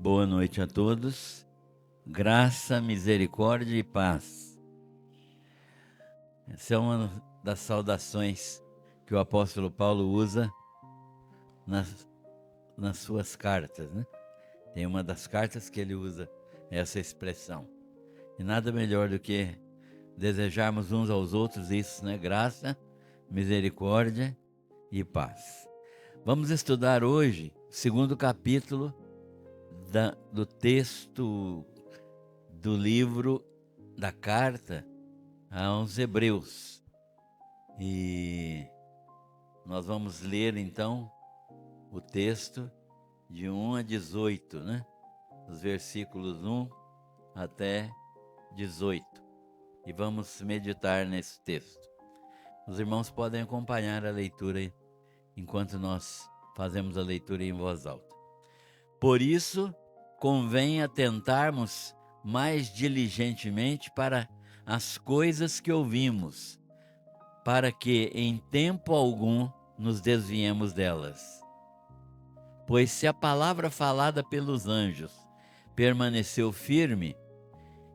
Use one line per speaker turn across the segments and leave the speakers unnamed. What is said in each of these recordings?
Boa noite a todos. Graça, misericórdia e paz. Essa é uma das saudações que o apóstolo Paulo usa nas suas cartas, né? Tem uma das cartas que ele usa essa expressão. E nada melhor do que desejarmos uns aos outros isso, né? Graça, misericórdia e paz. Vamos estudar hoje o segundo capítulo do texto do livro da carta aos Hebreus. E nós vamos ler então o texto de 1 a 18, né? Os versículos 1 até 18. E vamos meditar nesse texto. Os irmãos podem acompanhar a leitura enquanto nós fazemos a leitura em voz alta. Por isso, convém atentarmos mais diligentemente para as coisas que ouvimos, para que em tempo algum nos desviemos delas. Pois se a palavra falada pelos anjos permaneceu firme,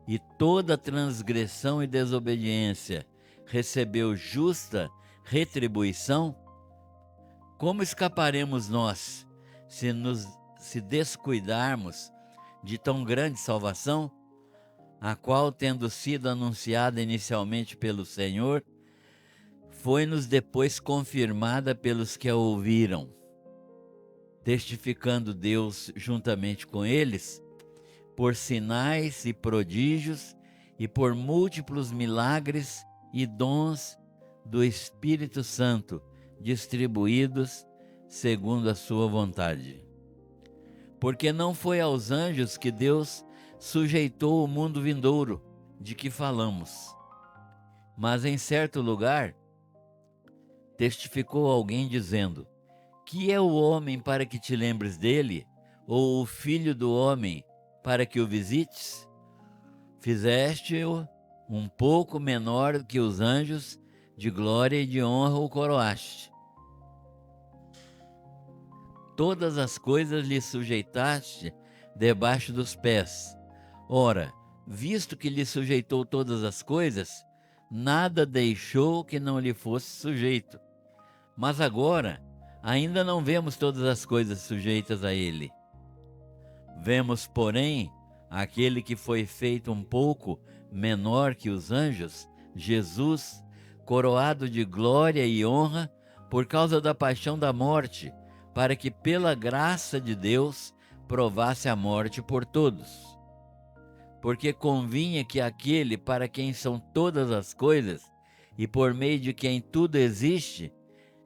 e toda transgressão e desobediência recebeu justa retribuição, como escaparemos nós se descuidarmos de tão grande salvação, a qual, tendo sido anunciada inicialmente pelo Senhor, foi-nos depois confirmada pelos que a ouviram, testificando Deus juntamente com eles, por sinais e prodígios e por múltiplos milagres e dons do Espírito Santo, distribuídos segundo a sua vontade. Porque não foi aos anjos que Deus sujeitou o mundo vindouro, de que falamos. Mas em certo lugar, testificou alguém dizendo: que é o homem para que te lembres dele, ou o filho do homem para que o visites? Fizeste-o um pouco menor que os anjos, de glória e de honra o coroaste. Todas as coisas lhe sujeitaste debaixo dos pés. Ora, visto que lhe sujeitou todas as coisas, nada deixou que não lhe fosse sujeito. Mas agora, ainda não vemos todas as coisas sujeitas a ele. Vemos, porém, aquele que foi feito um pouco menor que os anjos, Jesus, coroado de glória e honra por causa da paixão da morte, para que pela graça de Deus provasse a morte por todos. Porque convinha que aquele para quem são todas as coisas, e por meio de quem tudo existe,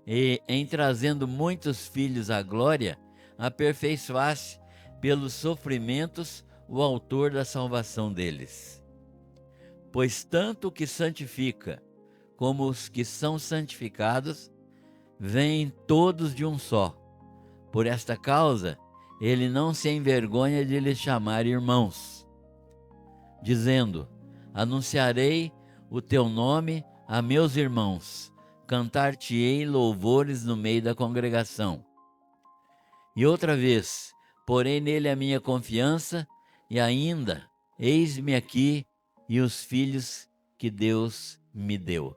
e em trazendo muitos filhos à glória, aperfeiçoasse pelos sofrimentos o autor da salvação deles. Pois tanto o que santifica como os que são santificados vêm todos de um só. Por esta causa, ele não se envergonha de lhes chamar irmãos, dizendo: anunciarei o teu nome a meus irmãos, cantar-te-ei louvores no meio da congregação. E outra vez, porei nele a minha confiança, e ainda, eis-me aqui e os filhos que Deus me deu.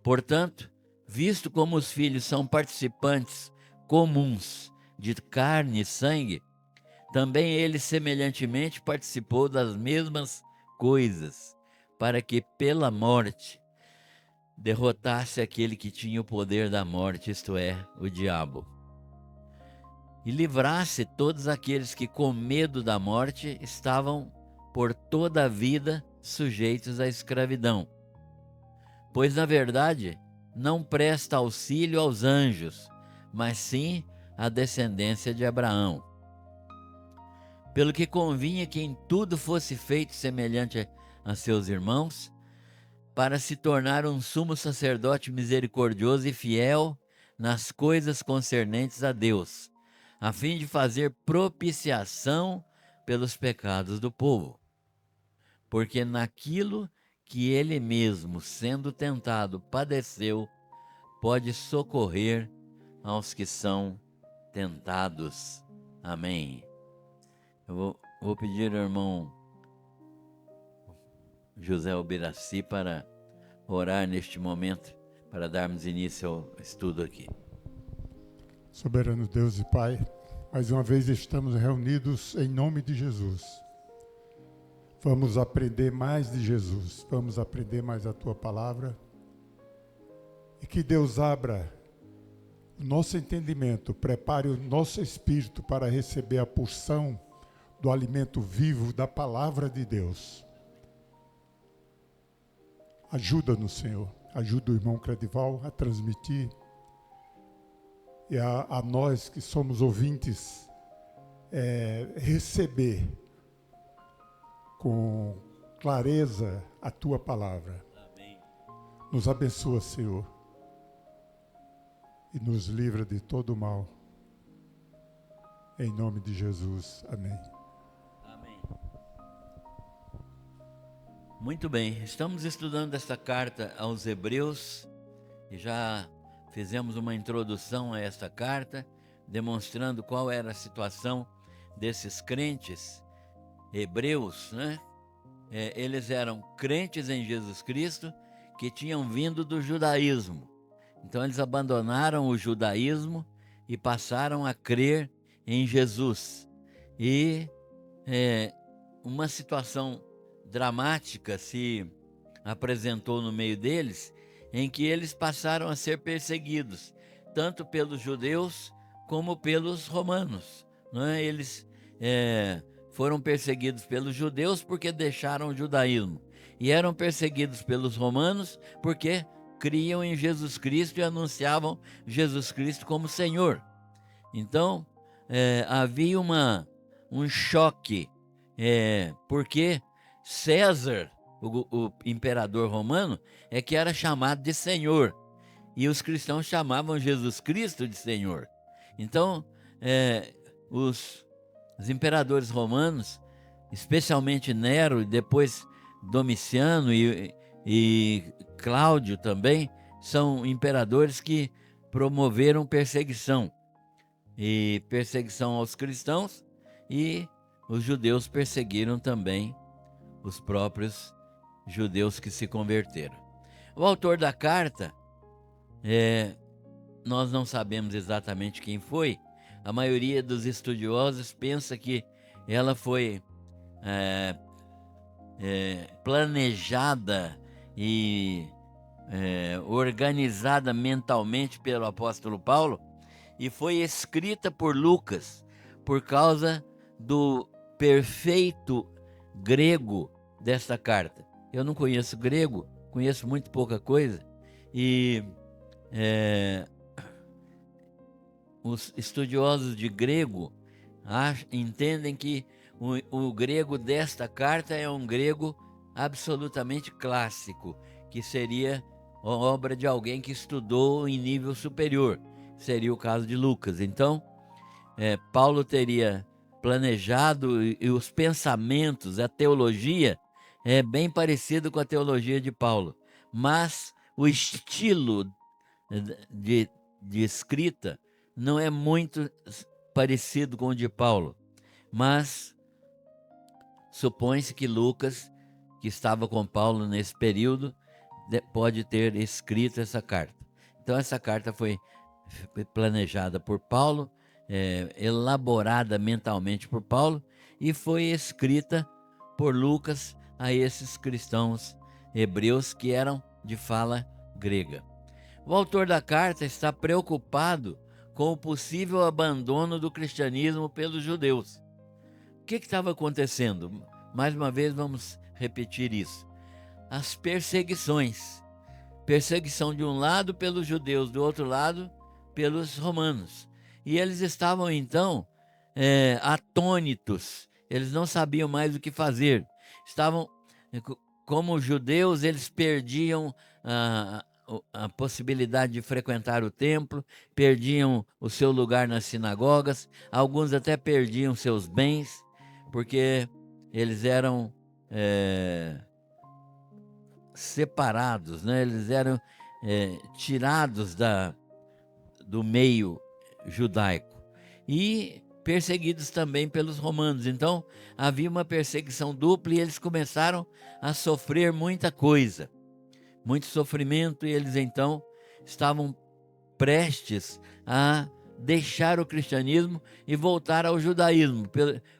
Portanto, visto como os filhos são participantes comuns de carne e sangue, também ele semelhantemente participou das mesmas coisas, para que pela morte derrotasse aquele que tinha o poder da morte, isto é, o diabo, e livrasse todos aqueles que com medo da morte estavam por toda a vida sujeitos à escravidão. Pois na verdade não presta auxílio aos anjos, mas sim à descendência de Abraão. Pelo que convinha que em tudo fosse feito semelhante a seus irmãos, para se tornar um sumo sacerdote misericordioso e fiel nas coisas concernentes a Deus, a fim de fazer propiciação pelos pecados do povo. Porque naquilo que ele mesmo, sendo tentado, padeceu, pode socorrer aos que são tentados. Amém. Eu vou pedir ao irmão José Albiraci para orar neste momento, para darmos início ao estudo aqui.
Soberano Deus e Pai, mais uma vez estamos reunidos em nome de Jesus. Vamos aprender mais de Jesus, vamos aprender mais a Tua Palavra. E que Deus abra o nosso entendimento, prepare o nosso espírito para receber a porção do alimento vivo da Palavra de Deus. Ajuda-nos, Senhor. Ajuda o irmão Credival a transmitir. E a nós que somos ouvintes, receber com clareza a Tua Palavra.
Amém.
Nos abençoa, Senhor. E nos livra de todo mal. Em nome de Jesus. Amém.
Amém. Muito bem, estamos estudando esta carta aos Hebreus e já fizemos uma introdução a esta carta, demonstrando qual era a situação desses crentes hebreus, né? Eles eram crentes em Jesus Cristo que tinham vindo do judaísmo. Então eles abandonaram o judaísmo e passaram a crer em Jesus. E uma situação dramática se apresentou no meio deles, em que eles passaram a ser perseguidos, tanto pelos judeus como pelos romanos, né? Eles foram perseguidos pelos judeus porque deixaram o judaísmo, e eram perseguidos pelos romanos porque criam em Jesus Cristo e anunciavam Jesus Cristo como Senhor. Então, havia um choque, porque César, o imperador romano, que era chamado de Senhor, e os cristãos chamavam Jesus Cristo de Senhor. Então, os imperadores romanos, especialmente Nero e depois Domiciano e Cláudio também, são imperadores que promoveram perseguição aos cristãos, e os judeus perseguiram também os próprios judeus que se converteram. O autor da carta, nós não sabemos exatamente quem foi. A maioria dos estudiosos pensa que ela foi planejada e organizada mentalmente pelo apóstolo Paulo e foi escrita por Lucas por causa do perfeito grego desta carta. Eu não conheço grego, conheço muito pouca coisa, e os estudiosos de grego entendem que o grego desta carta é um grego absolutamente clássico, que seria obra de alguém que estudou em nível superior. Seria o caso de Lucas. Então, Paulo teria planejado, e os pensamentos, a teologia é bem parecido com a teologia de Paulo, mas o estilo de escrita não é muito parecido com o de Paulo. Mas supõe-se que Lucas, que estava com Paulo nesse período, pode ter escrito essa carta. Então essa carta foi planejada por Paulo, elaborada mentalmente por Paulo, e foi escrita por Lucas a esses cristãos hebreus que eram de fala grega. O autor da carta está preocupado com o possível abandono do cristianismo pelos judeus. O que estava acontecendo? Mais uma vez vamos repetir isso. As perseguições. Perseguição de um lado pelos judeus, do outro lado pelos romanos. E eles estavam então atônitos. Eles não sabiam mais o que fazer. Estavam, como judeus, eles perdiam a possibilidade de frequentar o templo, perdiam o seu lugar nas sinagogas, alguns até perdiam seus bens, porque eles eram separados, né? Eles eram tirados do meio judaico. E perseguidos também pelos romanos. Então, havia uma perseguição dupla e eles começaram a sofrer muita coisa, muito sofrimento, e eles então estavam prestes a deixar o cristianismo e voltar ao judaísmo,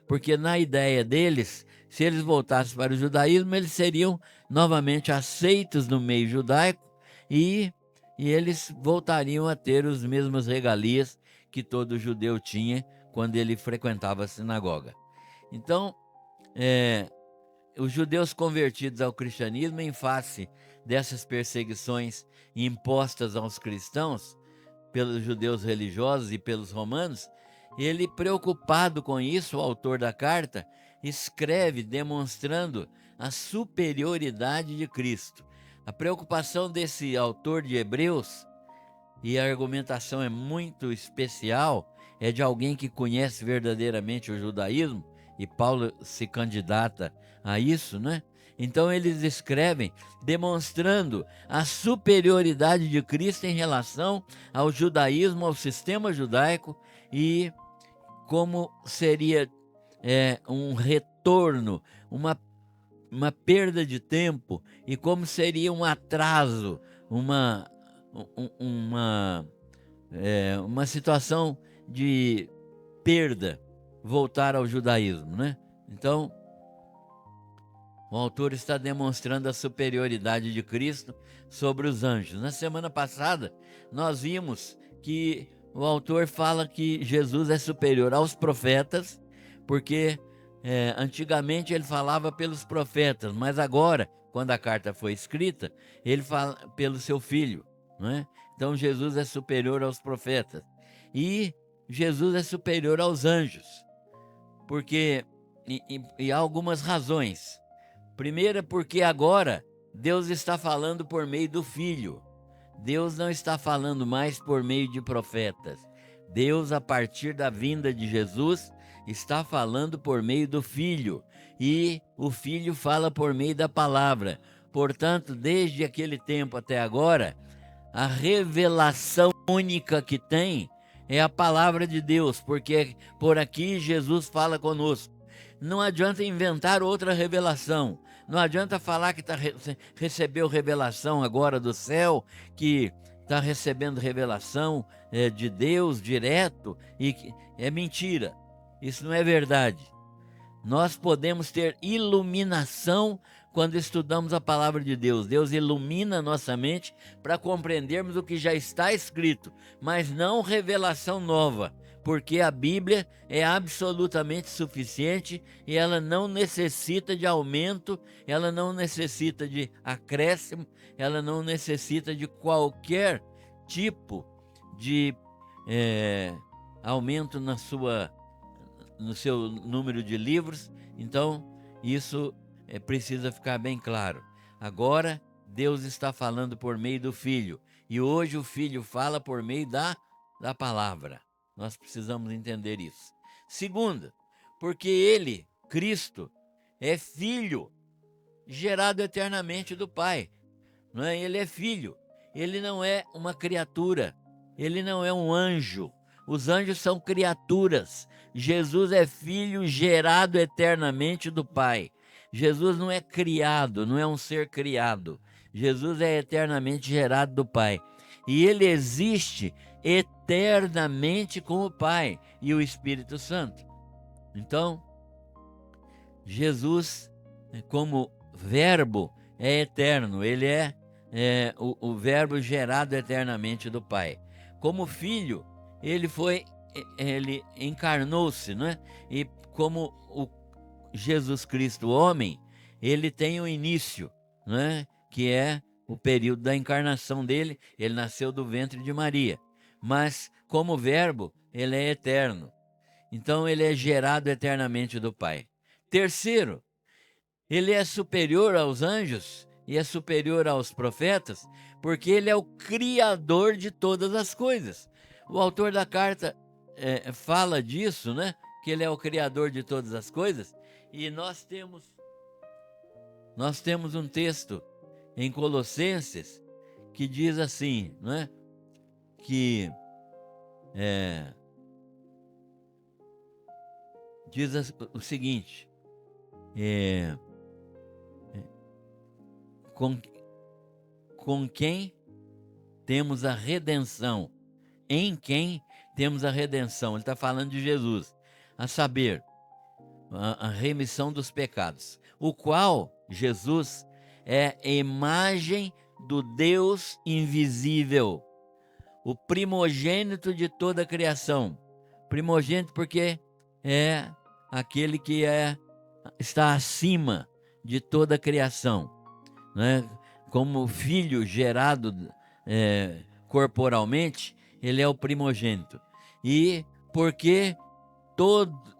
porque na ideia deles, se eles voltassem para o judaísmo, eles seriam novamente aceitos no meio judaico e eles voltariam a ter as mesmas regalias que todo judeu tinha quando ele frequentava a sinagoga. Então, os judeus convertidos ao cristianismo, em face dessas perseguições impostas aos cristãos pelos judeus religiosos e pelos romanos, ele, preocupado com isso, o autor da carta, escreve demonstrando a superioridade de Cristo. A preocupação desse autor de Hebreus, e a argumentação é muito especial, é de alguém que conhece verdadeiramente o judaísmo, e Paulo se candidata a isso, né? Então eles escrevem demonstrando a superioridade de Cristo em relação ao judaísmo, ao sistema judaico, e como seria um retorno, uma perda de tempo, e como seria um atraso, uma situação de perda voltar ao judaísmo, né? Então, o autor está demonstrando a superioridade de Cristo sobre os anjos. Na semana passada, nós vimos que o autor fala que Jesus é superior aos profetas, porque antigamente ele falava pelos profetas, mas agora, quando a carta foi escrita, ele fala pelo seu filho, não é? Então Jesus é superior aos profetas e Jesus é superior aos anjos, porque e há algumas razões. Primeiro, porque agora Deus está falando por meio do Filho. Deus não está falando mais por meio de profetas. Deus, a partir da vinda de Jesus, está falando por meio do Filho. E o Filho fala por meio da palavra. Portanto, desde aquele tempo até agora, a revelação única que tem é a palavra de Deus, porque por aqui Jesus fala conosco. Não adianta inventar outra revelação. Não adianta falar que recebeu revelação agora do céu, que está recebendo revelação de Deus direto, e é mentira. Isso não é verdade. Nós podemos ter iluminação quando estudamos a palavra de Deus. Deus ilumina nossa mente para compreendermos o que já está escrito, mas não revelação nova, porque a Bíblia é absolutamente suficiente e ela não necessita de aumento, ela não necessita de acréscimo, ela não necessita de qualquer tipo de aumento no seu número de livros. Então, isso precisa ficar bem claro. Agora, Deus está falando por meio do Filho, e hoje o Filho fala por meio da palavra. Nós precisamos entender isso. Segundo, porque ele, Cristo, é filho gerado eternamente do Pai. Não é? Ele é filho. Ele não é uma criatura. Ele não é um anjo. Os anjos são criaturas. Jesus é filho gerado eternamente do Pai. Jesus não é criado, não é um ser criado. Jesus é eternamente gerado do Pai. E ele existe eternamente com o Pai e o Espírito Santo. Então, Jesus, como verbo, é eterno. Ele é o verbo gerado eternamente do Pai. Como filho, ele encarnou-se, né? E como o Jesus Cristo homem, ele tem um início, né? Que é o período da encarnação dele. Ele nasceu do ventre de Maria, mas como verbo, ele é eterno. Então ele é gerado eternamente do Pai. Terceiro, ele é superior aos anjos e é superior aos profetas, porque ele é o criador de todas as coisas. O autor da carta fala disso, né? Que ele é o criador de todas as coisas. E nós temos um texto em Colossenses que diz assim, né? Que diz o seguinte, é, com quem temos a redenção, em quem temos a redenção. Ele está falando de Jesus, a saber, a remissão dos pecados, o qual Jesus é a imagem do Deus invisível, o primogênito de toda a criação. Primogênito porque é aquele que está acima de toda a criação, né? Como filho gerado corporalmente, ele é o primogênito. E porque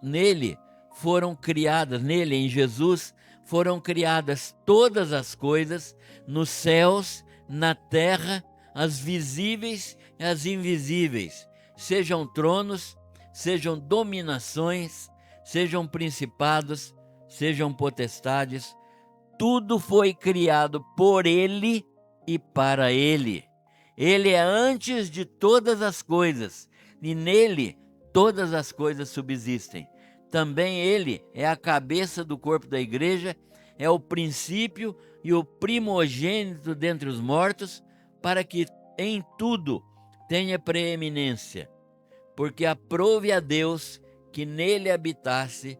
nele foram criadas, nele, em Jesus, foram criadas todas as coisas, nos céus, na terra, as visíveis e as invisíveis, sejam tronos, sejam dominações, sejam principados, sejam potestades, tudo foi criado por ele e para ele. Ele é antes de todas as coisas, e nele todas as coisas subsistem. Também ele é a cabeça do corpo da igreja, é o princípio e o primogênito dentre os mortos, para que em tudo tenha preeminência, porque aprouve a Deus que nele habitasse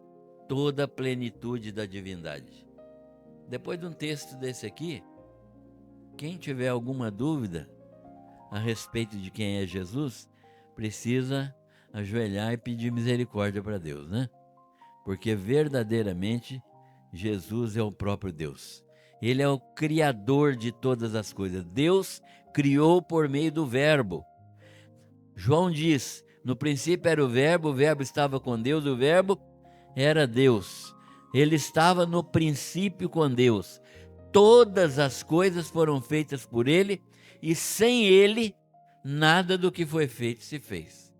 toda a plenitude da divindade. Depois de um texto desse aqui, quem tiver alguma dúvida a respeito de quem é Jesus, precisa ajoelhar e pedir misericórdia para Deus, né? Porque verdadeiramente Jesus é o próprio Deus. Ele é o criador de todas as coisas. Deus criou por meio do Verbo. João diz, no princípio era o Verbo estava com Deus, o Verbo era Deus. Ele estava no princípio com Deus. Todas as coisas foram feitas por ele, e sem ele, nada do que foi feito se fez.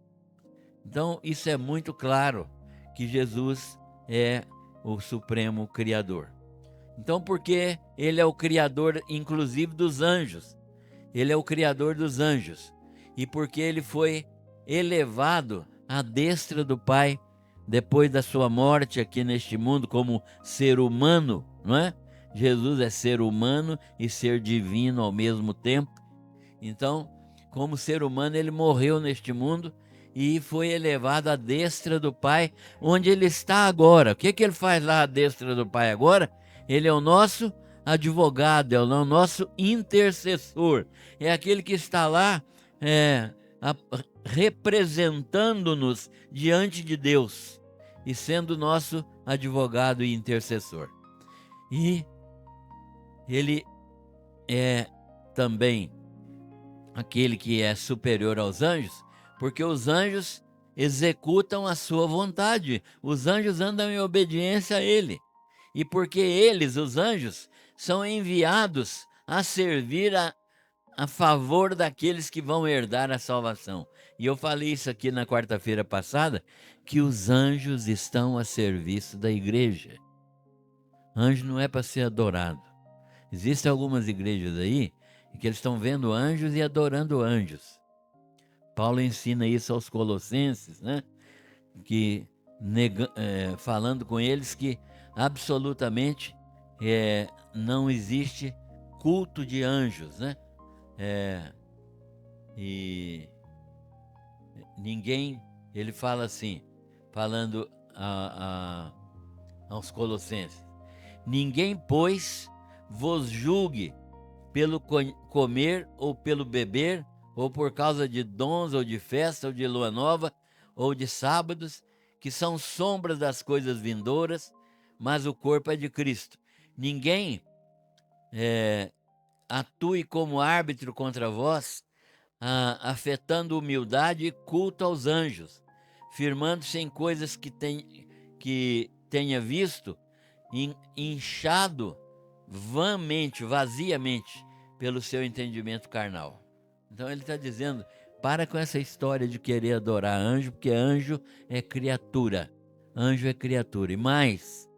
Então, isso é muito claro, que Jesus é o supremo Criador. Então, porque ele é o Criador, inclusive, dos anjos. Ele é o Criador dos anjos. E porque ele foi elevado à destra do Pai, depois da sua morte aqui neste mundo, como ser humano, não é? Jesus é ser humano e ser divino ao mesmo tempo. Então, como ser humano, ele morreu neste mundo e foi elevado à destra do Pai, onde ele está agora. O que ele faz lá à destra do Pai agora? Ele é o nosso advogado, é o nosso intercessor. É aquele que está lá representando-nos diante de Deus e sendo nosso advogado e intercessor. E ele é também aquele que é superior aos anjos, porque os anjos executam a sua vontade. Os anjos andam em obediência a ele. E porque eles, os anjos, são enviados a servir a favor daqueles que vão herdar a salvação. E eu falei isso aqui na quarta-feira passada, que os anjos estão a serviço da igreja. Anjo não é para ser adorado. Existem algumas igrejas aí que eles estão vendo anjos e adorando anjos. Paulo ensina isso aos Colossenses, né? Falando com eles que absolutamente não existe culto de anjos, né? E ninguém, ele fala assim, falando aos Colossenses: ninguém, pois, vos julgue pelo comer ou pelo beber, ou por causa de dons, ou de festa, ou de lua nova, ou de sábados, que são sombras das coisas vindouras, mas o corpo é de Cristo. Ninguém atue como árbitro contra vós, afetando humildade e culto aos anjos, firmando-se em coisas que tenha visto, inchado vaziamente, pelo seu entendimento carnal. Então ele está dizendo, para com essa história de querer adorar anjo, porque anjo é criatura. Anjo é criatura. E mais,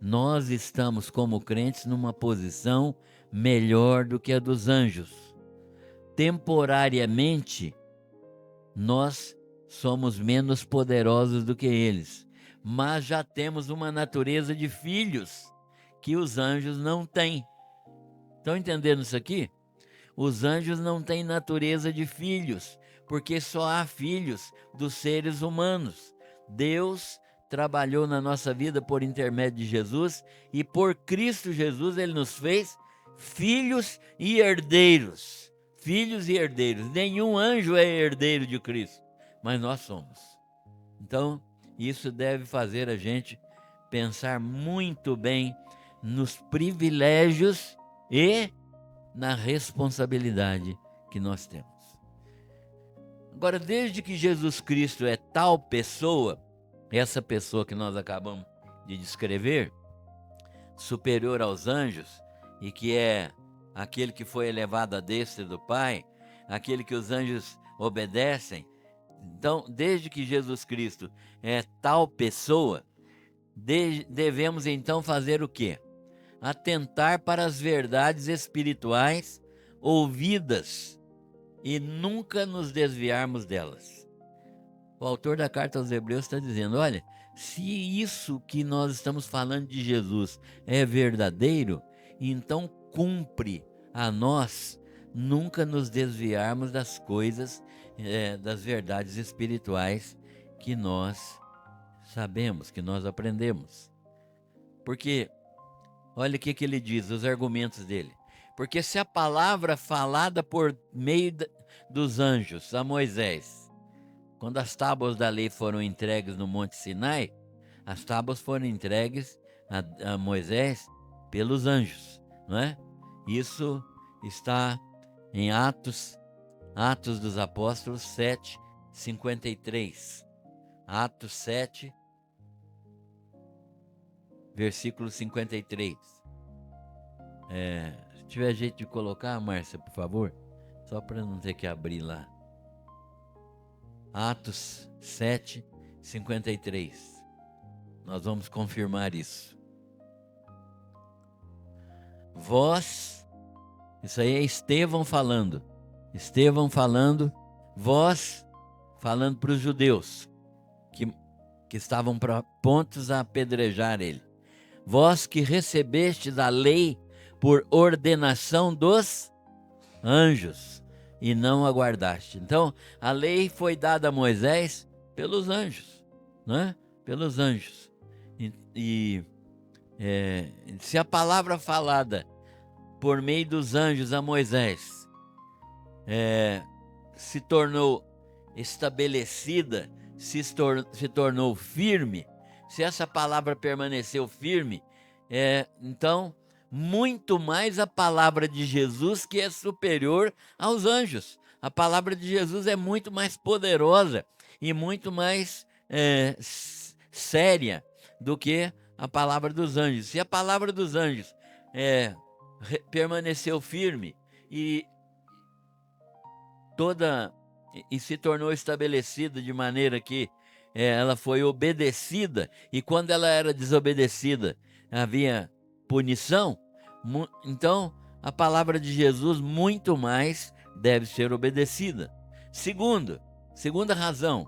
nós estamos como crentes numa posição melhor do que a dos anjos. Temporariamente, nós somos menos poderosos do que eles, mas já temos uma natureza de filhos que os anjos não têm. Estão entendendo isso aqui? Os anjos não têm natureza de filhos, porque só há filhos dos seres humanos. Deus trabalhou na nossa vida por intermédio de Jesus, e por Cristo Jesus ele nos fez filhos e herdeiros. Filhos e herdeiros. Nenhum anjo é herdeiro de Cristo, mas nós somos. Então, isso deve fazer a gente pensar muito bem nos privilégios e na responsabilidade que nós temos. Agora, desde que Jesus Cristo é tal pessoa, essa pessoa que nós acabamos de descrever, superior aos anjos, e que é aquele que foi elevado à destra do Pai, aquele que os anjos obedecem. Então, desde que Jesus Cristo é tal pessoa, devemos então fazer o quê? Atentar para as verdades espirituais ouvidas e nunca nos desviarmos delas. O autor da carta aos Hebreus está dizendo, olha, se isso que nós estamos falando de Jesus é verdadeiro, então cumpre a nós nunca nos desviarmos das coisas, das verdades espirituais que nós sabemos, que nós aprendemos. Porque, olha o que ele diz, os argumentos dele. Porque se a palavra falada por meio dos anjos a Moisés, quando as tábuas da lei foram entregues no Monte Sinai, as tábuas foram entregues a Moisés pelos anjos, não é? Isso está em Atos dos Apóstolos 7, 53. Atos 7, versículo 53. Se tiver jeito de colocar, Márcia, por favor, só para não ter que abrir lá. Atos 7, 53. Nós vamos confirmar isso. Vós, isso aí é Estevão falando. Vós, falando para os judeus que estavam prontos a apedrejar ele. Vós que recebestes a lei por ordenação dos anjos e não aguardaste. Então, a lei foi dada a Moisés pelos anjos, né? Pelos anjos. Se a palavra falada por meio dos anjos a Moisés se tornou estabelecida, se tornou firme, se essa palavra permaneceu firme, então muito mais a palavra de Jesus, que é superior aos anjos. A palavra de Jesus é muito mais poderosa e muito mais séria do que a palavra dos anjos. Se a palavra dos anjos permaneceu firme e se tornou estabelecida de maneira que ela foi obedecida, e quando ela era desobedecida havia punição, então a palavra de Jesus muito mais deve ser obedecida. Segunda razão,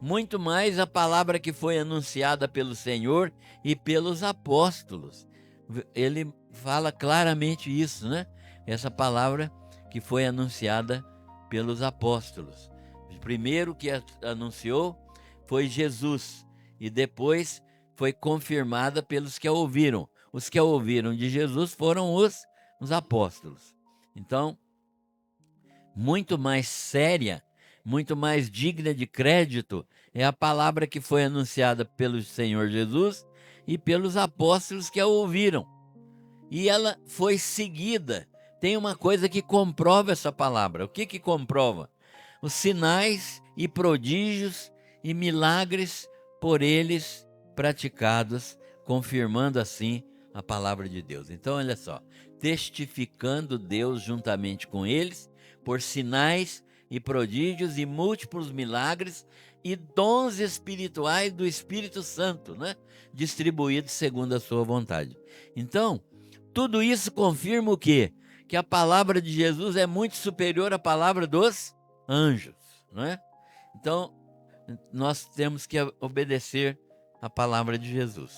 muito mais a palavra que foi anunciada pelo Senhor e pelos apóstolos. Ele fala claramente isso, né? Essa palavra que foi anunciada pelos apóstolos. O primeiro que anunciou foi Jesus, e depois foi confirmada pelos que a ouviram. Os que a ouviram de Jesus foram os apóstolos. Então, muito mais séria, muito mais digna de crédito é a palavra que foi anunciada pelo Senhor Jesus e pelos apóstolos que a ouviram. E ela foi seguida. Tem uma coisa que comprova essa palavra. O que comprova? Os sinais e prodígios e milagres por eles praticados, confirmando assim a palavra de Deus. Então, olha só, testificando Deus juntamente com eles por sinais e prodígios e múltiplos milagres e dons espirituais do Espírito Santo, né? Distribuídos segundo a sua vontade. Então, tudo isso confirma o quê? Que a palavra de Jesus é muito superior à palavra dos anjos, né? Então, nós temos que obedecer a palavra de Jesus.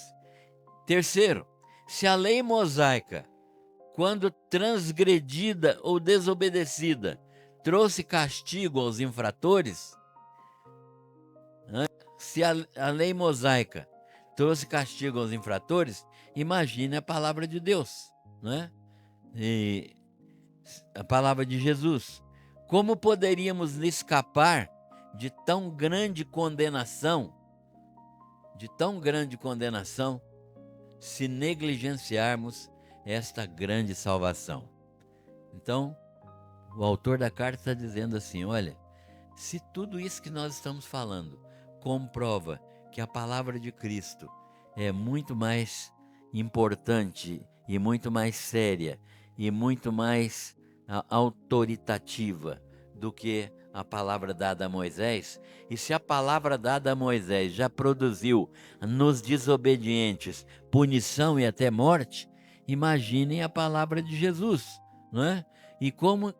Terceiro, se a lei mosaica, quando transgredida ou desobedecida, trouxe castigo aos infratores, se a lei mosaica trouxe castigo aos infratores, imagine a palavra de Deus, né? E a palavra de Jesus. Como poderíamos escapar de tão grande condenação, se negligenciarmos esta grande salvação? Então, o autor da carta está dizendo assim: olha, se tudo isso que nós estamos falando comprova que a palavra de Cristo é muito mais importante e muito mais séria e muito mais autoritativa do que a palavra dada a Moisés, e se a palavra dada a Moisés já produziu nos desobedientes punição e até morte, imaginem a palavra de Jesus, não é? E como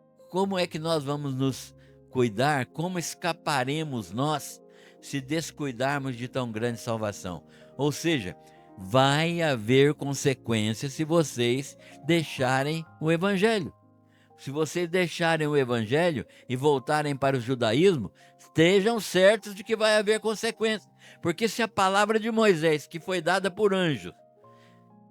é que nós vamos nos cuidar? Como escaparemos nós se descuidarmos de tão grande salvação? Ou seja, vai haver consequências se vocês deixarem o Evangelho. Se vocês deixarem o Evangelho e voltarem para o judaísmo, estejam certos de que vai haver consequências. Porque se a palavra de Moisés, que foi dada por anjos,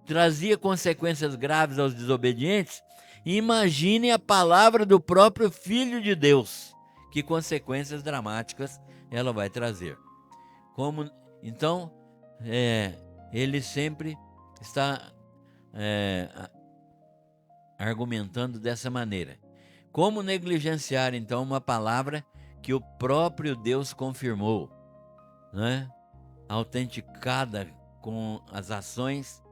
trazia consequências graves aos desobedientes, imagine a palavra do próprio Filho de Deus, que consequências dramáticas ela vai trazer. Então, ele sempre está argumentando dessa maneira. Como negligenciar então uma palavra que o próprio Deus confirmou, né? Autenticada com as ações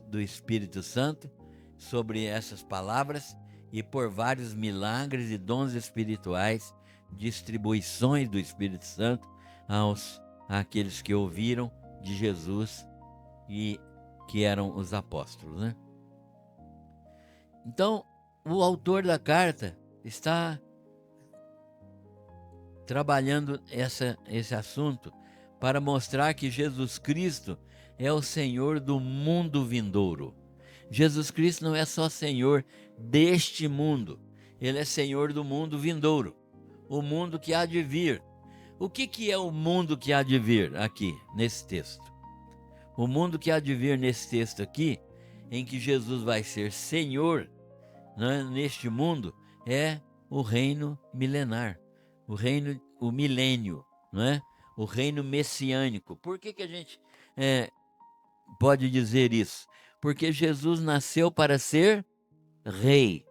do Espírito Santo sobre essas palavras e por vários milagres e dons espirituais, distribuições do Espírito Santo àqueles que ouviram de Jesus e que eram os apóstolos, né? Então, o autor da carta está trabalhando esse assunto para mostrar que Jesus Cristo é o Senhor do mundo vindouro. Jesus Cristo não é só Senhor deste mundo, Ele é Senhor do mundo vindouro, o mundo que há de vir. O que é o mundo que há de vir aqui, nesse texto? O mundo que há de vir nesse texto aqui, em que Jesus vai ser Senhor, né, neste mundo, é o reino milenar, o milênio, né? O reino messiânico. Por que a gente pode dizer isso? Porque Jesus nasceu para ser rei,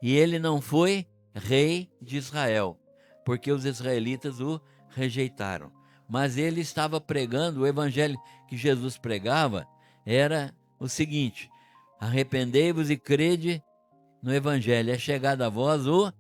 e ele não foi rei de Israel, porque os israelitas o rejeitaram. Mas ele estava pregando, o evangelho que Jesus pregava era o seguinte: arrependei-vos e crede no evangelho, é chegado a vós o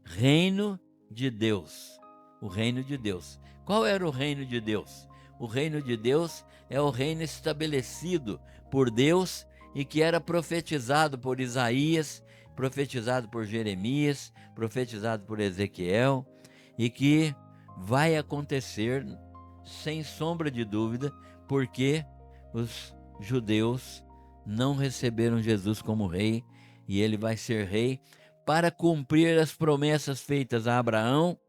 reino de Deus. O reino de Deus. Qual era o reino de Deus? O reino de Deus é o reino estabelecido por Deus e que era profetizado por Isaías, profetizado por Jeremias, profetizado por Ezequiel, e que vai acontecer sem sombra de dúvida, porque os judeus não receberam Jesus como rei, e ele vai ser rei para cumprir as promessas feitas a Abraão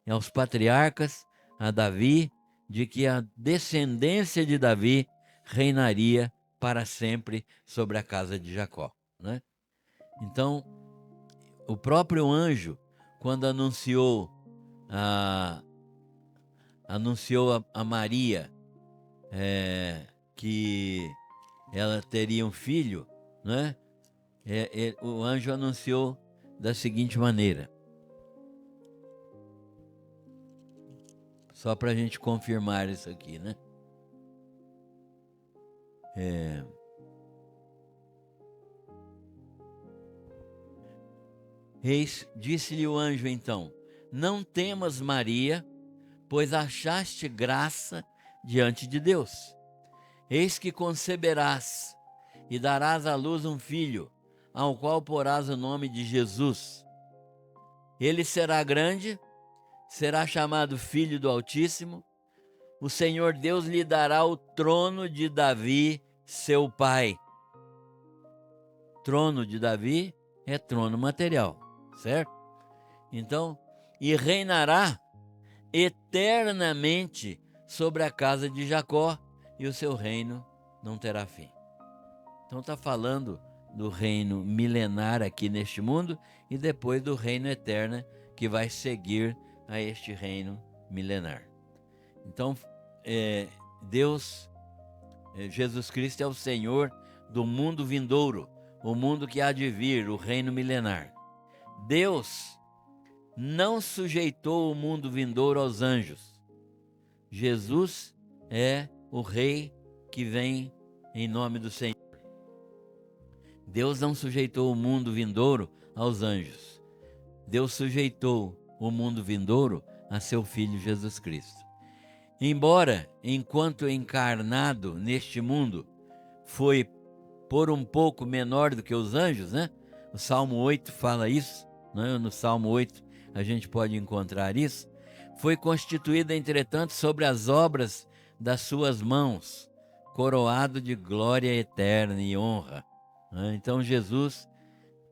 e aos patriarcas, a Davi, de que a descendência de Davi reinaria para sempre sobre a casa de Jacó, né? Então, o próprio anjo, quando anunciou a Maria que ela teria um filho, né? O anjo anunciou da seguinte maneira, só para a gente confirmar isso aqui, né? Disse-lhe o anjo então: não temas, Maria, pois achaste graça diante de Deus. Eis que conceberás e darás à luz um filho, ao qual porás o nome de Jesus. Ele será grande, será chamado Filho do Altíssimo. O Senhor Deus lhe dará o trono de Davi, seu pai. Trono de Davi é trono material, certo? Então, e reinará eternamente sobre a casa de Jacó, e o seu reino não terá fim. Então está falando do reino milenar aqui neste mundo e depois do reino eterno que vai seguir a este reino milenar. Então, Deus, Jesus Cristo é o Senhor do mundo vindouro, o mundo que há de vir, o reino milenar. Deus não sujeitou o mundo vindouro aos anjos. Jesus é o rei que vem em nome do Senhor. Deus não sujeitou o mundo vindouro aos anjos. Deus sujeitou o mundo vindouro a seu Filho Jesus Cristo. Embora, enquanto encarnado neste mundo, foi por um pouco menor do que os anjos, né? O Salmo 8 fala isso, né? No Salmo 8 a gente pode encontrar isso. Foi constituído, entretanto, sobre as obras das suas mãos, coroado de glória eterna e honra. Então Jesus,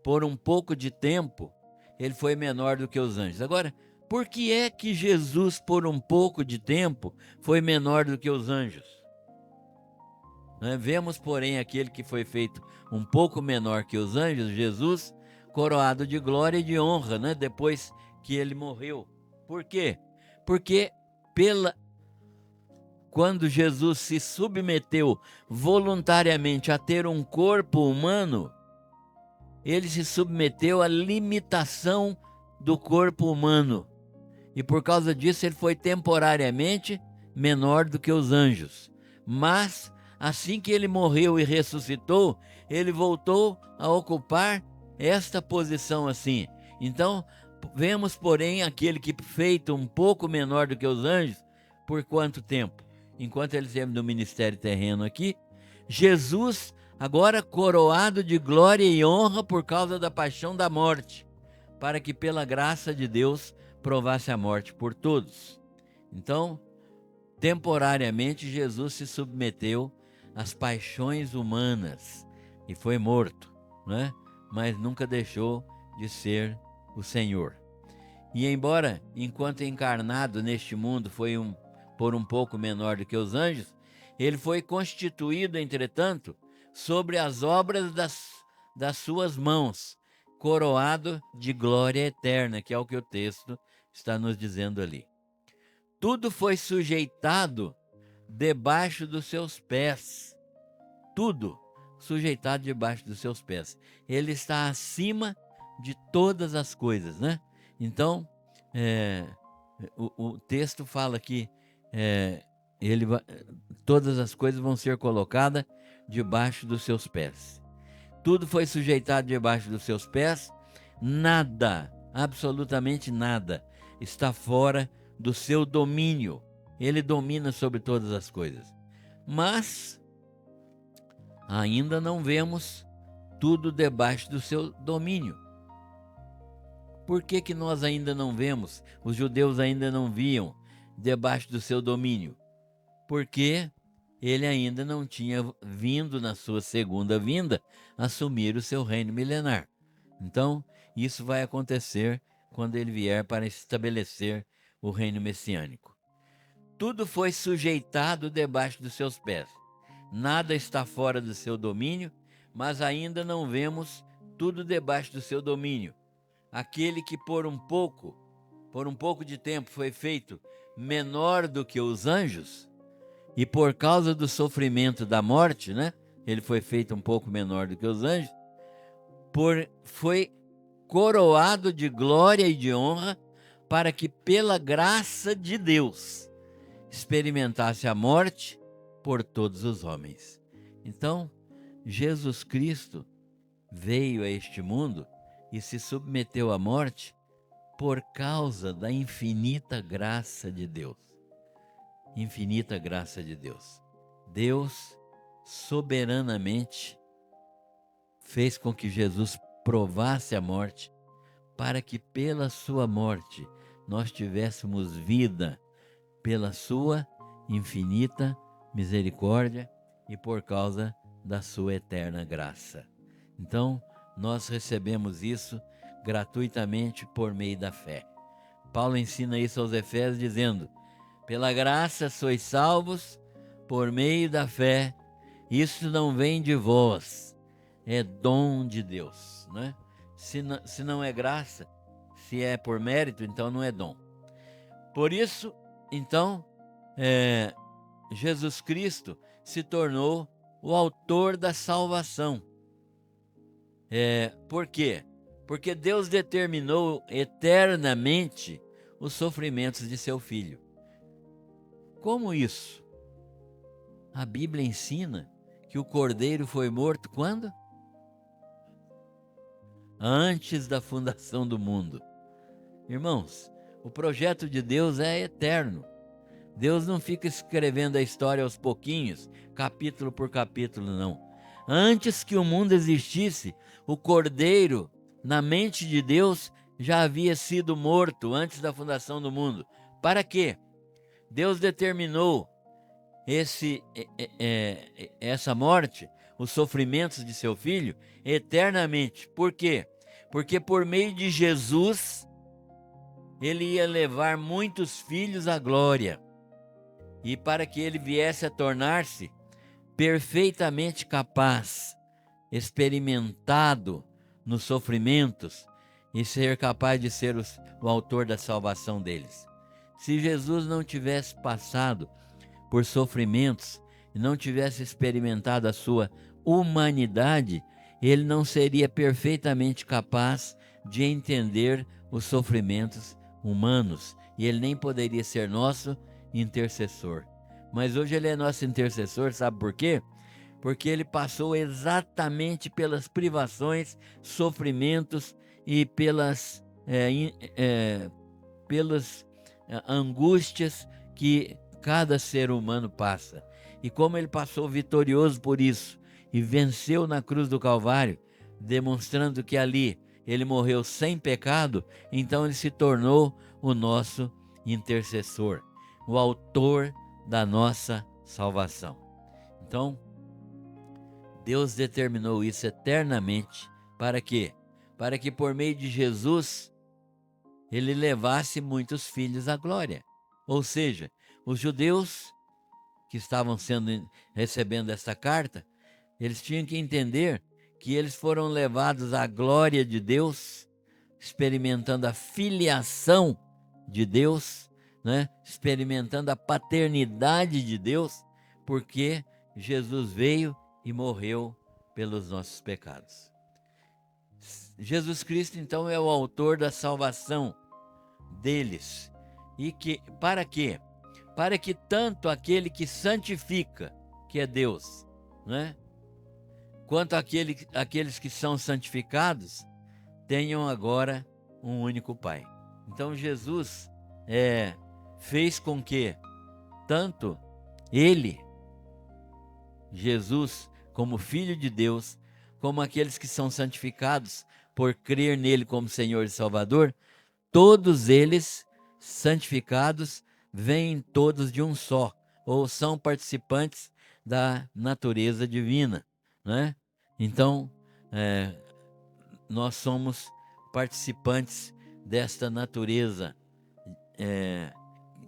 por um pouco de tempo, ele foi menor do que os anjos. Agora, por que é que Jesus, por um pouco de tempo, foi menor do que os anjos? Vemos, porém, aquele que foi feito um pouco menor que os anjos, Jesus, coroado de glória e de honra, depois que ele morreu. Por quê? Porque quando Jesus se submeteu voluntariamente a ter um corpo humano, ele se submeteu à limitação do corpo humano. E por causa disso ele foi temporariamente menor do que os anjos. Mas, assim que ele morreu e ressuscitou, ele voltou a ocupar esta posição assim. Então, vemos, porém, aquele que feito um pouco menor do que os anjos, por quanto tempo? Enquanto ele esteve no ministério terreno aqui, Jesus, agora coroado de glória e honra por causa da paixão da morte, para que pela graça de Deus provasse a morte por todos. Então, temporariamente, Jesus se submeteu às paixões humanas e foi morto, mas nunca deixou de ser o Senhor. E embora, enquanto encarnado neste mundo, foi por um pouco menor do que os anjos, ele foi constituído, entretanto, sobre as obras das suas mãos, coroado de glória eterna, que é o que o texto está nos dizendo ali. Tudo foi sujeitado debaixo dos seus pés. Tudo sujeitado debaixo dos seus pés. Ele está acima de todas as coisas, Então, o texto fala que todas as coisas vão ser colocadas debaixo dos seus pés. Tudo foi sujeitado debaixo dos seus pés. Nada, absolutamente nada, está fora do seu domínio. Ele domina sobre todas as coisas. Mas ainda não vemos tudo debaixo do seu domínio. Por que nós ainda não vemos? Os judeus ainda não viam debaixo do seu domínio? Porque ele ainda não tinha vindo na sua segunda vinda assumir o seu reino milenar. Então, isso vai acontecer quando ele vier para estabelecer o reino messiânico. Tudo foi sujeitado debaixo dos seus pés. Nada está fora do seu domínio, mas ainda não vemos tudo debaixo do seu domínio. Aquele que por um pouco de tempo foi feito menor do que os anjos, e por causa do sofrimento da morte, ele foi feito um pouco menor do que os anjos, foi coroado de glória e de honra, para que pela graça de Deus experimentasse a morte por todos os homens. Então, Jesus Cristo veio a este mundo e se submeteu à morte por causa da infinita graça de Deus. Infinita graça de Deus. Deus soberanamente fez com que Jesus provasse a morte, para que pela sua morte nós tivéssemos vida pela sua infinita misericórdia e por causa da sua eterna graça. Então, nós recebemos isso gratuitamente por meio da fé. Paulo ensina isso aos Efésios dizendo: pela graça sois salvos por meio da fé, isso não vem de vós, é dom de Deus, né? Se não é graça, se é por mérito, então não é dom. Por isso, então, Jesus Cristo se tornou o autor da salvação. Por quê? Porque Deus determinou eternamente os sofrimentos de seu Filho. Como isso? A Bíblia ensina que o Cordeiro foi morto quando? Antes da fundação do mundo. Irmãos, o projeto de Deus é eterno. Deus não fica escrevendo a história aos pouquinhos, capítulo por capítulo, não. Antes que o mundo existisse, o Cordeiro, na mente de Deus, já havia sido morto antes da fundação do mundo. Para quê? Deus determinou essa morte, os sofrimentos de seu Filho, eternamente. Por quê? Porque por meio de Jesus, ele ia levar muitos filhos à glória. E para que ele viesse a tornar-se perfeitamente capaz, experimentado nos sofrimentos e ser capaz de ser o autor da salvação deles. Se Jesus não tivesse passado por sofrimentos e não tivesse experimentado a sua humanidade, ele não seria perfeitamente capaz de entender os sofrimentos humanos e ele nem poderia ser nosso intercessor. Mas hoje ele é nosso intercessor, sabe por quê? Porque ele passou exatamente pelas privações, sofrimentos e pelas angústias que cada ser humano passa. E como ele passou vitorioso por isso e venceu na cruz do Calvário, demonstrando que ali ele morreu sem pecado, então ele se tornou o nosso intercessor, o autor da nossa salvação. Então, Deus determinou isso eternamente. Para quê? Para que por meio de Jesus, ele levasse muitos filhos à glória. Ou seja, os judeus que estavam recebendo essa carta, eles tinham que entender que eles foram levados à glória de Deus, experimentando a filiação de Deus, né? Experimentando a paternidade de Deus, porque Jesus veio e morreu pelos nossos pecados. Jesus Cristo, então, é o autor da salvação deles. E para quê? Para que tanto aquele que santifica, que é Deus, né? Quanto aqueles que são santificados, tenham agora um único Pai. Então Jesus fez com que tanto ele, Jesus, como Filho de Deus, como aqueles que são santificados por crer nele como Senhor e Salvador, todos eles santificados vêm todos de um só, ou são participantes da natureza divina, né? Então, nós somos participantes desta natureza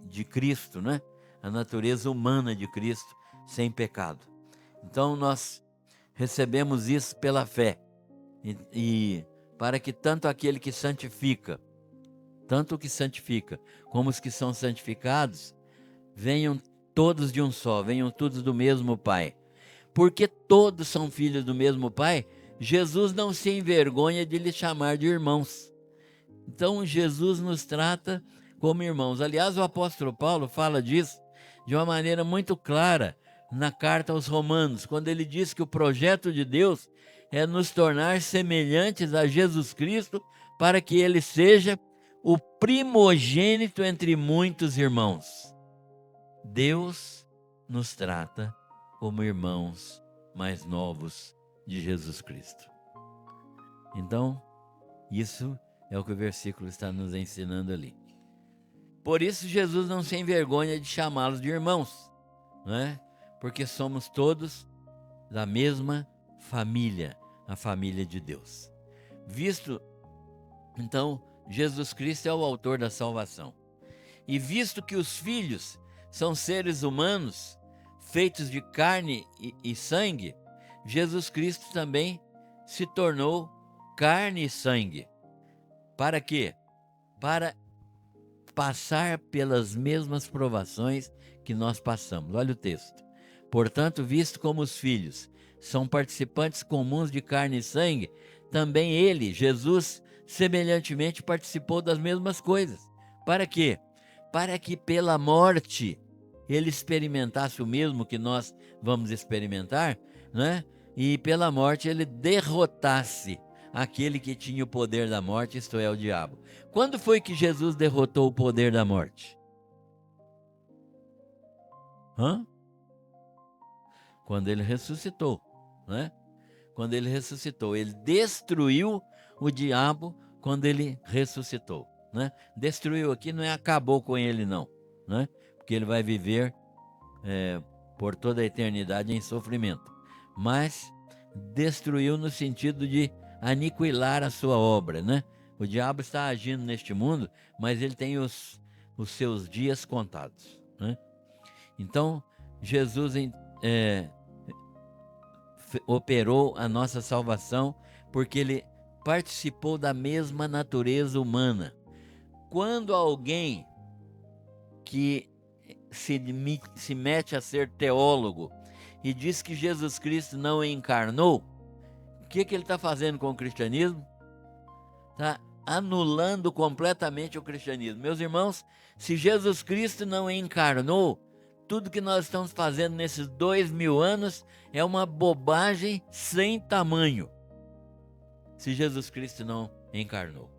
de Cristo, né? A natureza humana de Cristo, sem pecado. Então, nós recebemos isso pela fé, e para que tanto aquele que santifica, tanto o que santifica, como os que são santificados, venham todos de um só, venham todos do mesmo Pai. Porque todos são filhos do mesmo Pai, Jesus não se envergonha de lhes chamar de irmãos. Então Jesus nos trata como irmãos. Aliás, o apóstolo Paulo fala disso de uma maneira muito clara na carta aos Romanos, quando ele diz que o projeto de Deus é nos tornar semelhantes a Jesus Cristo, para que ele seja o primogênito entre muitos irmãos. Deus nos trata como irmãos mais novos de Jesus Cristo. Então, isso é o que o versículo está nos ensinando ali. Por isso Jesus não se envergonha de chamá-los de irmãos, né? Porque somos todos da mesma família, a família de Deus. Visto, então, Jesus Cristo é o autor da salvação. E visto que os filhos são seres humanos, feitos de carne e sangue, Jesus Cristo também se tornou carne e sangue. Para quê? Para passar pelas mesmas provações que nós passamos. Olha o texto. Portanto, visto como os filhos são participantes comuns de carne e sangue, também ele, Jesus, semelhantemente participou das mesmas coisas. Para quê? Para que pela morte ele experimentasse o mesmo que nós vamos experimentar, né? E pela morte ele derrotasse aquele que tinha o poder da morte, isto é, o diabo. Quando foi que Jesus derrotou o poder da morte? Quando ele ressuscitou, né? Quando ele ressuscitou, ele destruiu o diabo quando ele ressuscitou, né? Destruiu aqui não é acabou com ele não, né? Porque ele vai viver por toda a eternidade em sofrimento, mas destruiu no sentido de aniquilar a sua obra, né? O diabo está agindo neste mundo, mas ele tem os seus dias contados, né? Então, Jesus operou a nossa salvação porque ele participou da mesma natureza humana. Quando alguém que se mete a ser teólogo e diz que Jesus Cristo não encarnou, o que ele está fazendo com o cristianismo? Está anulando completamente o cristianismo. Meus irmãos, se Jesus Cristo não encarnou, tudo que nós estamos fazendo nesses 2000 anos é uma bobagem sem tamanho. Se Jesus Cristo não encarnou.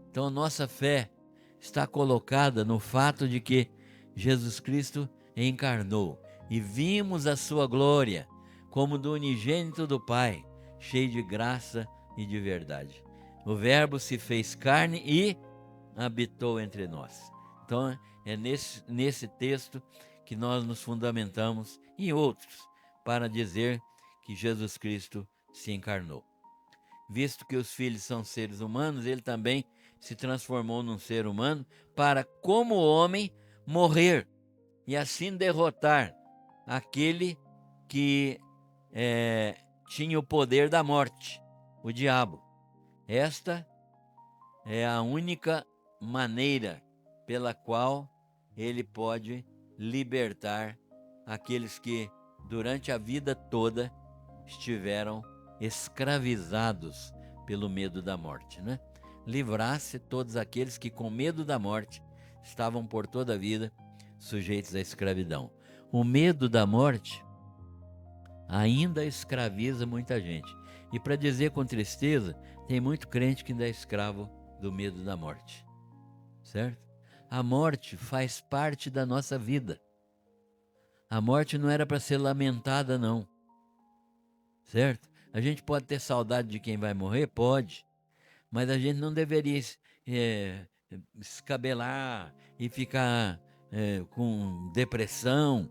Então a nossa fé está colocada no fato de que Jesus Cristo encarnou e vimos a sua glória como do unigênito do Pai, cheio de graça e de verdade. O Verbo se fez carne e habitou entre nós. Então é nesse texto que nós nos fundamentamos e outros para dizer que Jesus Cristo se encarnou. Visto que os filhos são seres humanos, ele também se transformou num ser humano para, como homem, morrer e assim derrotar aquele que tinha o poder da morte, o diabo. Esta é a única maneira pela qual ele pode libertar aqueles que durante a vida toda estiveram escravizados pelo medo da morte, né? Livrasse todos aqueles que com medo da morte estavam por toda a vida sujeitos à escravidão. O medo da morte ainda escraviza muita gente. E para dizer com tristeza, tem muito crente que ainda é escravo do medo da morte, certo? A morte faz parte da nossa vida. A morte não era para ser lamentada, não, certo? A gente pode ter saudade de quem vai morrer? Pode, mas a gente não deveria escabelar e ficar com depressão.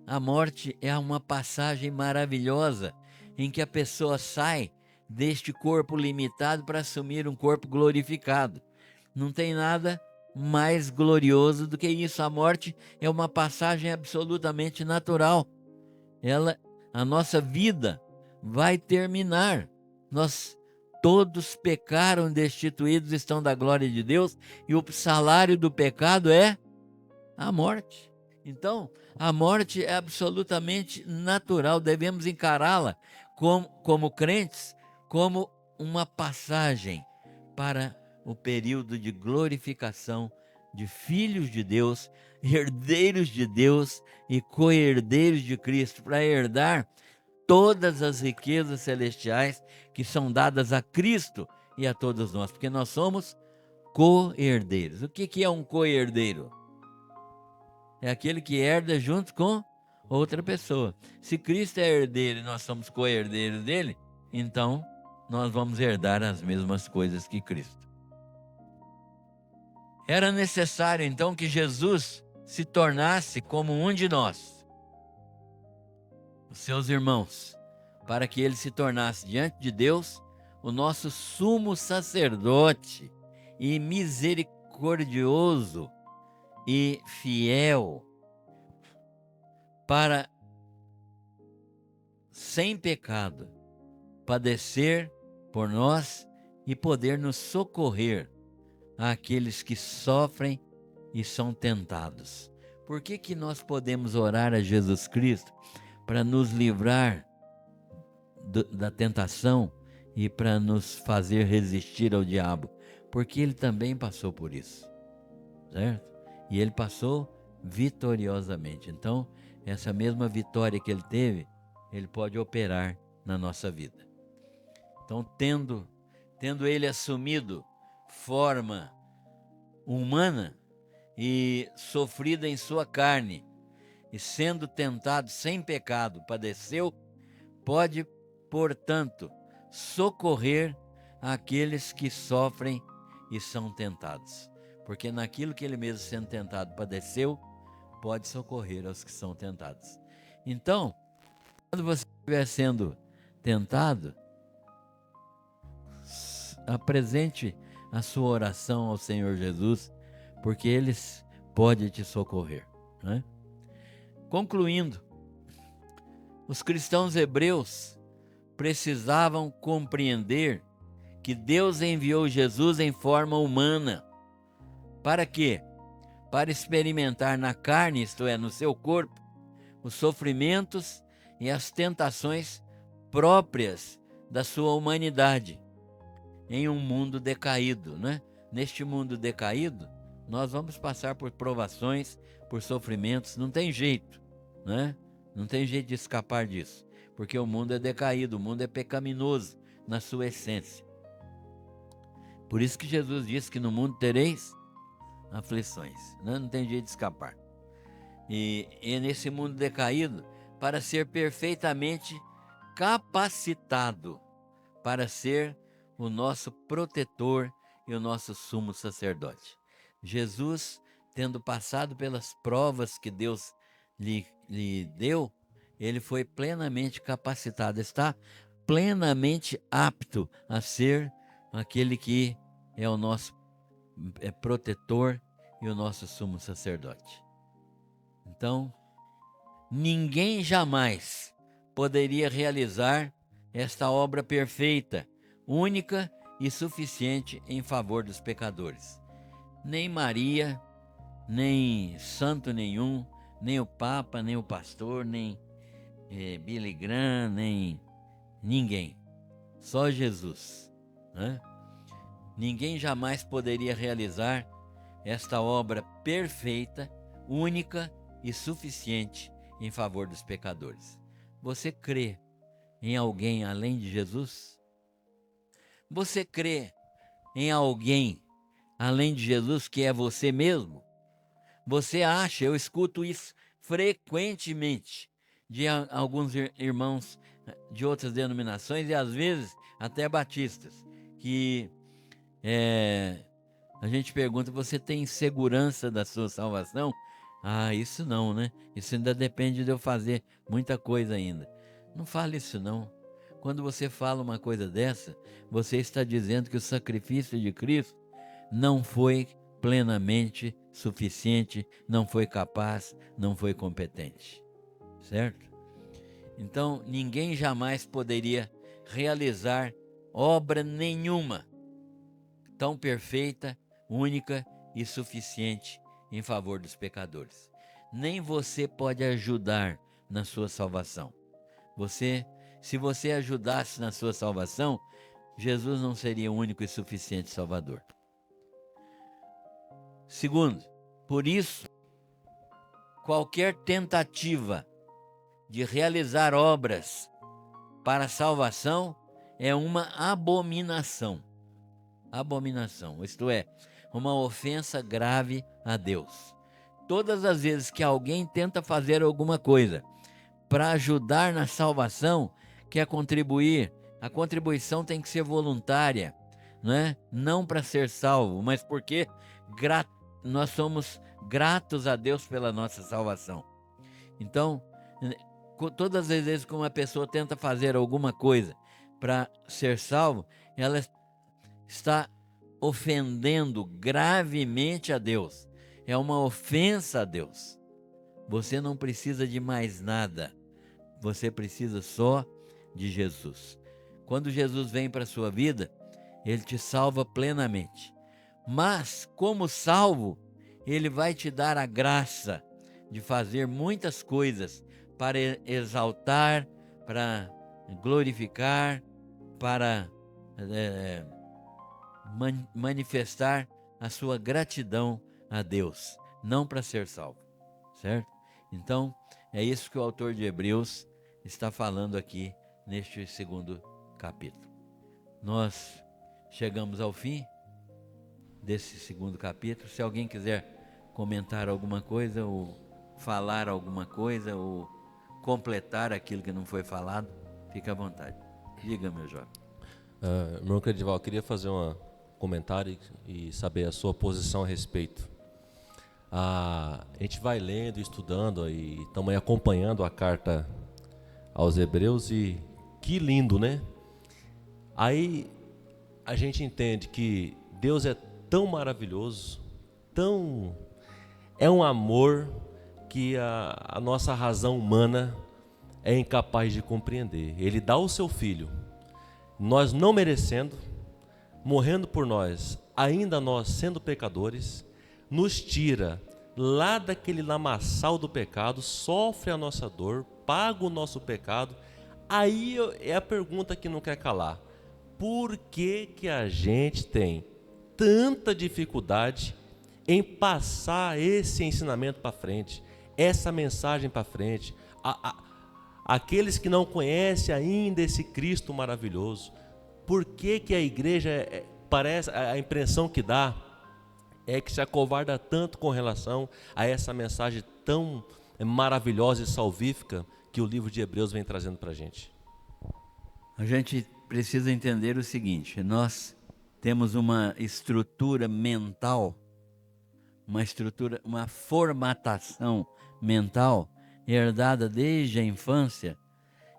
A morte é uma passagem maravilhosa em que a pessoa sai deste corpo limitado para assumir um corpo glorificado. Não tem nada mais glorioso do que isso. A morte é uma passagem absolutamente natural. A nossa vida vai terminar. Nós todos pecaram, destituídos estão da glória de Deus, e o salário do pecado é a morte. Então, a morte é absolutamente natural, devemos encará-la como crentes, como uma passagem para o período de glorificação de filhos de Deus, herdeiros de Deus e co-herdeiros de Cristo, para herdar todas as riquezas celestiais que são dadas a Cristo e a todos nós, porque nós somos co-herdeiros. O que é um co-herdeiro? É aquele que herda junto com outra pessoa. Se Cristo é herdeiro e nós somos co-herdeiros dele, então nós vamos herdar as mesmas coisas que Cristo. Era necessário então que Jesus se tornasse como um de nós, os seus irmãos, para que ele se tornasse diante de Deus o nosso sumo sacerdote e misericordioso e fiel, para, sem pecado, padecer por nós e poder nos socorrer àqueles que sofrem e são tentados. Por que nós podemos orar a Jesus Cristo para nos livrar da tentação e para nos fazer resistir ao diabo? Porque ele também passou por isso, certo? E ele passou vitoriosamente. Então, essa mesma vitória que ele teve, ele pode operar na nossa vida. Então, tendo ele assumido forma humana e sofrido em sua carne, e sendo tentado sem pecado, padeceu, pode, portanto, socorrer aqueles que sofrem e são tentados. Porque naquilo que ele mesmo sendo tentado padeceu, pode socorrer aos que são tentados. Então, quando você estiver sendo tentado, apresente a sua oração ao Senhor Jesus, porque Ele pode te socorrer, né? Concluindo, os cristãos hebreus precisavam compreender que Deus enviou Jesus em forma humana. Para quê? Para experimentar na carne, isto é, no seu corpo, os sofrimentos e as tentações próprias da sua humanidade em um mundo decaído, né? Neste mundo decaído, nós vamos passar por provações, por sofrimentos, não tem jeito, né? Não tem jeito de escapar disso, porque o mundo é decaído, o mundo é pecaminoso na sua essência. Por isso que Jesus disse que no mundo tereis aflições, né? Não tem jeito de escapar. E nesse mundo decaído, para ser perfeitamente capacitado para ser o nosso protetor e o nosso sumo sacerdote. Jesus, tendo passado pelas provas que Deus lhe deu, ele foi plenamente capacitado, está plenamente apto a ser aquele que é o nosso protetor e o nosso sumo sacerdote. Então, ninguém jamais poderia realizar esta obra perfeita, única e suficiente em favor dos pecadores. Nem Maria, nem santo nenhum, nem o Papa, nem o pastor, nem Billy Graham, nem ninguém. Só Jesus, né? Ninguém jamais poderia realizar esta obra perfeita, única e suficiente em favor dos pecadores. Você crê em alguém além de Jesus? Você crê em alguém além de Jesus que é você mesmo? Você acha, eu escuto isso frequentemente de alguns irmãos de outras denominações e às vezes até batistas, que a gente pergunta: você tem segurança da sua salvação? Ah, isso não, né? Isso ainda depende de eu fazer muita coisa ainda. Não fale isso não. Quando você fala uma coisa dessa, você está dizendo que o sacrifício de Cristo não foi plenamente suficiente, não foi capaz, não foi competente, certo? Então, ninguém jamais poderia realizar obra nenhuma tão perfeita, única e suficiente em favor dos pecadores. Nem você pode ajudar na sua salvação. Se você ajudasse na sua salvação, Jesus não seria o único e suficiente Salvador. Segundo, por isso, qualquer tentativa de realizar obras para a salvação é uma abominação. Abominação, isto é, uma ofensa grave a Deus. Todas as vezes que alguém tenta fazer alguma coisa para ajudar na salvação, quer contribuir, a contribuição tem que ser voluntária, né? Não para ser salvo, mas porque nós somos gratos a Deus pela nossa salvação. Então, todas as vezes que uma pessoa tenta fazer alguma coisa para ser salvo, ela está ofendendo gravemente a Deus. É uma ofensa a Deus. Você não precisa de mais nada. Você precisa só de Jesus. Quando Jesus vem para a sua vida, Ele te salva plenamente. Mas, como salvo, Ele vai te dar a graça de fazer muitas coisas para exaltar, para glorificar, para manifestar a sua gratidão a Deus, não para ser salvo, certo? Então, é isso que o autor de Hebreus está falando aqui neste segundo capítulo. Nós chegamos ao fim desse segundo capítulo. Se alguém quiser comentar alguma coisa, ou falar alguma coisa, ou completar aquilo que não foi falado, fique à vontade. Diga, meu jovem.
Irmão Credival, eu queria fazer um comentário e saber a sua posição a respeito. A gente vai lendo, estudando e estamos acompanhando a carta aos Hebreus, e que lindo, né? Aí a gente entende que Deus é tão maravilhoso, é um amor que a nossa razão humana é incapaz de compreender. Ele dá o seu Filho, nós não merecendo, morrendo por nós, ainda nós sendo pecadores, nos tira lá daquele lamaçal do pecado, sofre a nossa dor, paga o nosso pecado. Aí é a pergunta que não quer calar: por que a gente tem tanta dificuldade em passar esse ensinamento para frente, essa mensagem para frente? Aqueles que não conhecem ainda esse Cristo maravilhoso, por que a igreja parece, a impressão que dá é que se acovarda tanto com relação a essa mensagem tão maravilhosa e salvífica que o livro de Hebreus vem trazendo para a gente?
A gente precisa entender o seguinte: nós temos uma estrutura mental, uma formatação mental herdada desde a infância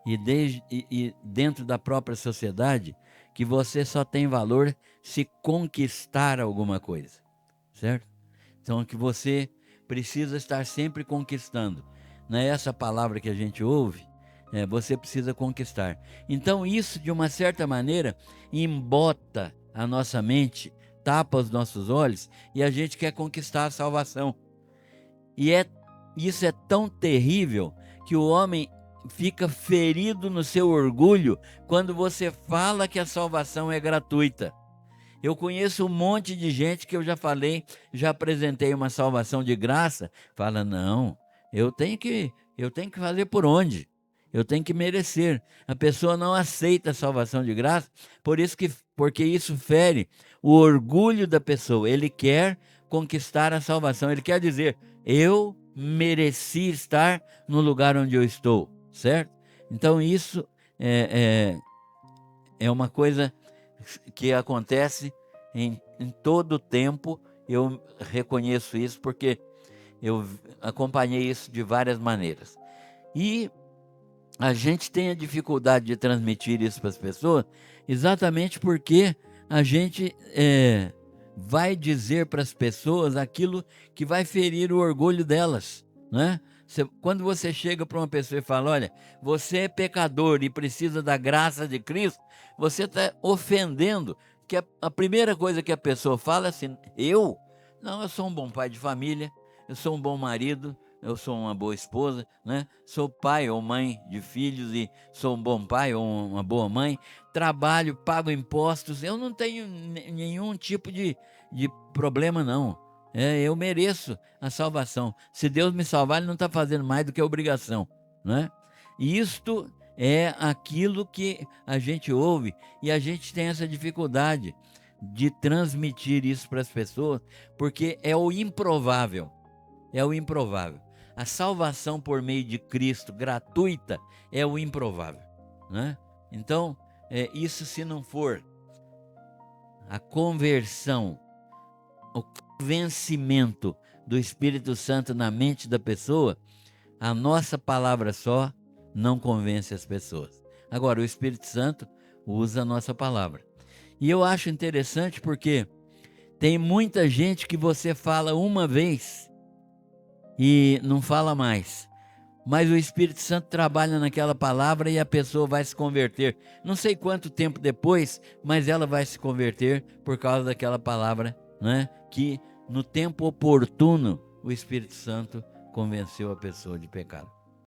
e dentro da própria sociedade, que você só tem valor se conquistar alguma coisa, certo? Então, que você precisa estar sempre conquistando. Não é essa palavra que a gente ouve? Você precisa conquistar. Então, isso, de uma certa maneira, embota a nossa mente, tapa os nossos olhos, e a gente quer conquistar a salvação. E isso é tão terrível que o homem fica ferido no seu orgulho quando você fala que a salvação é gratuita. Eu conheço um monte de gente que eu já falei, já apresentei uma salvação de graça, fala: não, eu tenho que fazer por onde? Eu tenho que merecer. A pessoa não aceita a salvação de graça, porque isso fere o orgulho da pessoa. Ele quer conquistar a salvação, ele quer dizer: eu mereci estar no lugar onde eu estou, certo? Então isso é uma coisa que acontece em todo o tempo. Eu reconheço isso porque eu acompanhei isso de várias maneiras. E a gente tem a dificuldade de transmitir isso para as pessoas exatamente porque a gente vai dizer para as pessoas aquilo que vai ferir o orgulho delas, né? Quando você chega para uma pessoa e fala: olha, você é pecador e precisa da graça de Cristo, você está ofendendo, que a primeira coisa que a pessoa fala é assim: eu sou um bom pai de família, eu sou um bom marido, eu sou uma boa esposa, né? Sou pai ou mãe de filhos e sou um bom pai ou uma boa mãe, trabalho, pago impostos, eu não tenho nenhum tipo de problema não. Eu mereço a salvação. Se Deus me salvar, Ele não está fazendo mais do que obrigação, né? Isto é aquilo que a gente ouve, e a gente tem essa dificuldade de transmitir isso para as pessoas, porque é o improvável. É o improvável. A salvação por meio de Cristo, gratuita, é o improvável, né? Então, isso, se não for a conversão, convencimento do Espírito Santo na mente da pessoa, a nossa palavra só não convence as pessoas. Agora, o Espírito Santo usa a nossa palavra. E eu acho interessante porque tem muita gente que você fala uma vez e não fala mais. Mas o Espírito Santo trabalha naquela palavra e a pessoa vai se converter. Não sei quanto tempo depois, mas ela vai se converter por causa daquela palavra, né? Que no tempo oportuno o Espírito Santo convenceu a pessoa de pecado.